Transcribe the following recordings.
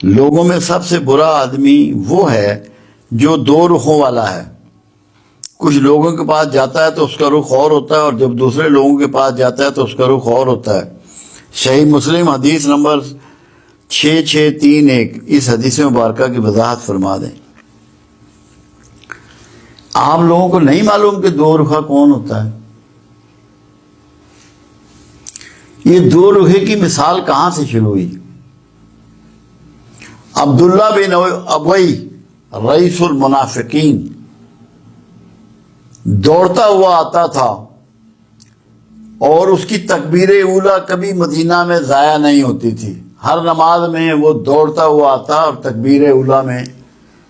لوگوں میں سب سے برا آدمی وہ ہے جو دو رخوں والا ہے. کچھ لوگوں کے پاس جاتا ہے تو اس کا رخ اور ہوتا ہے، اور جب دوسرے لوگوں کے پاس جاتا ہے تو اس کا رخ اور ہوتا ہے. صحیح مسلم حدیث نمبر 6631، اس حدیث مبارکہ کی وضاحت فرما دیں. آپ لوگوں کو نہیں معلوم کہ دو رخا کون ہوتا ہے؟ یہ دو رخے کی مثال کہاں سے شروع ہوئی؟ عبداللہ بن ابی رئیس المنافقین دوڑتا ہوا آتا تھا، اور اس کی تکبیر اولیٰ کبھی مدینہ میں ضائع نہیں ہوتی تھی. ہر نماز میں وہ دوڑتا ہوا آتا اور تکبیر اولیٰ میں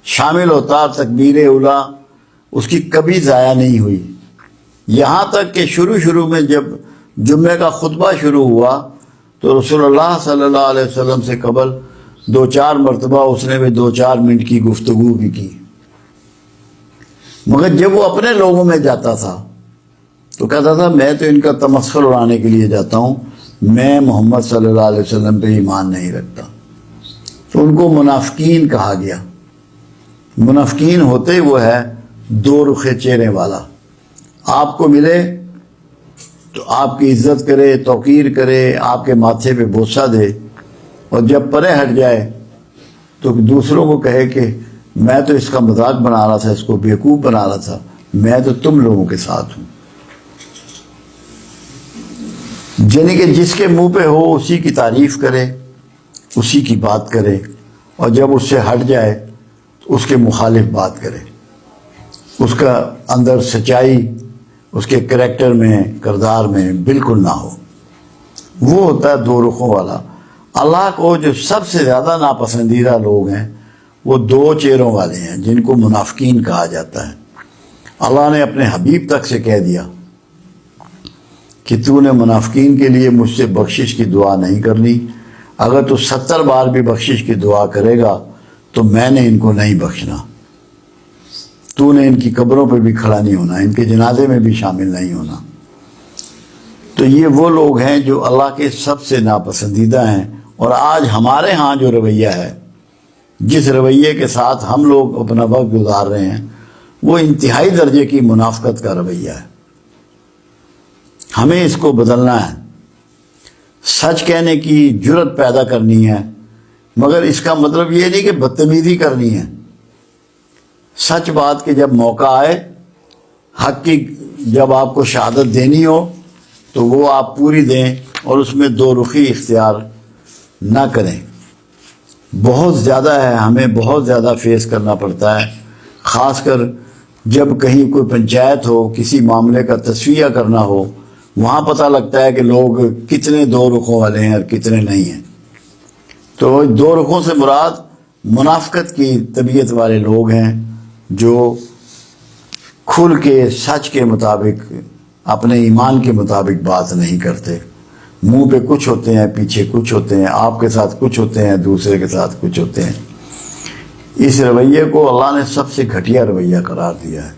شامل ہوتا. تکبیر اولیٰ اس کی کبھی ضائع نہیں ہوئی، یہاں تک کہ شروع میں جب جمعے کا خطبہ شروع ہوا تو رسول اللہ صلی اللہ علیہ وسلم سے قبل 2-4 مرتبہ اس نے بھی 2-4 منٹ کی گفتگو بھی کی. مگر جب وہ اپنے لوگوں میں جاتا تھا تو کہتا تھا میں تو ان کا تمسخر اڑانے کے لیے جاتا ہوں، میں محمد صلی اللہ علیہ وسلم پہ ایمان نہیں رکھتا. تو ان کو منافقین کہا گیا. منافقین ہوتے وہ ہے دو رخے چہرے والا. آپ کو ملے تو آپ کی عزت کرے، توقیر کرے، آپ کے ماتھے پہ بوسہ دے، اور جب پرے ہٹ جائے تو دوسروں کو کہے کہ میں تو اس کا مذاق بنا رہا تھا، اس کو بیوقوف بنا رہا تھا، میں تو تم لوگوں کے ساتھ ہوں. یعنی کہ جس کے منہ پہ ہو اسی کی تعریف کرے، اسی کی بات کرے، اور جب اس سے ہٹ جائے تو اس کے مخالف بات کرے. اس کا اندر سچائی اس کے کریکٹر میں، کردار میں بالکل نہ ہو. وہ ہوتا ہے دو رخوں والا. اللہ کو جو سب سے زیادہ ناپسندیدہ لوگ ہیں وہ دو چہروں والے ہیں، جن کو منافقین کہا جاتا ہے. اللہ نے اپنے حبیب تک سے کہہ دیا کہ تو نے منافقین کے لیے مجھ سے بخشش کی دعا نہیں کرنی، اگر تو 70 بار بھی بخشش کی دعا کرے گا تو میں نے ان کو نہیں بخشنا. تو نے ان کی قبروں پہ بھی کھڑا نہیں ہونا، ان کے جنازے میں بھی شامل نہیں ہونا. تو یہ وہ لوگ ہیں جو اللہ کے سب سے ناپسندیدہ ہیں. اور آج ہمارے ہاں جو رویہ ہے، جس رویے کے ساتھ ہم لوگ اپنا وقت گزار رہے ہیں، وہ انتہائی درجے کی منافقت کا رویہ ہے. ہمیں اس کو بدلنا ہے. سچ کہنے کی جرت پیدا کرنی ہے، مگر اس کا مطلب یہ نہیں کہ بدتمیزی کرنی ہے. سچ بات کہ جب موقع آئے، حق کی جب آپ کو شہادت دینی ہو تو وہ آپ پوری دیں، اور اس میں دو رخی اختیار نہ کریں. بہت زیادہ ہے، ہمیں بہت زیادہ فیس کرنا پڑتا ہے، خاص کر جب کہیں کوئی پنچایت ہو، کسی معاملے کا تصفیہ کرنا ہو، وہاں پتہ لگتا ہے کہ لوگ کتنے دو رخوں والے ہیں اور کتنے نہیں ہیں. تو دو رخوں سے مراد منافقت کی طبیعت والے لوگ ہیں جو کھل کے سچ کے مطابق، اپنے ایمان کے مطابق بات نہیں کرتے. منہ پہ کچھ ہوتے ہیں، پیچھے کچھ ہوتے ہیں، آپ کے ساتھ کچھ ہوتے ہیں، دوسرے کے ساتھ کچھ ہوتے ہیں. اس رویے کو اللہ نے سب سے گھٹیا رویہ قرار دیا ہے.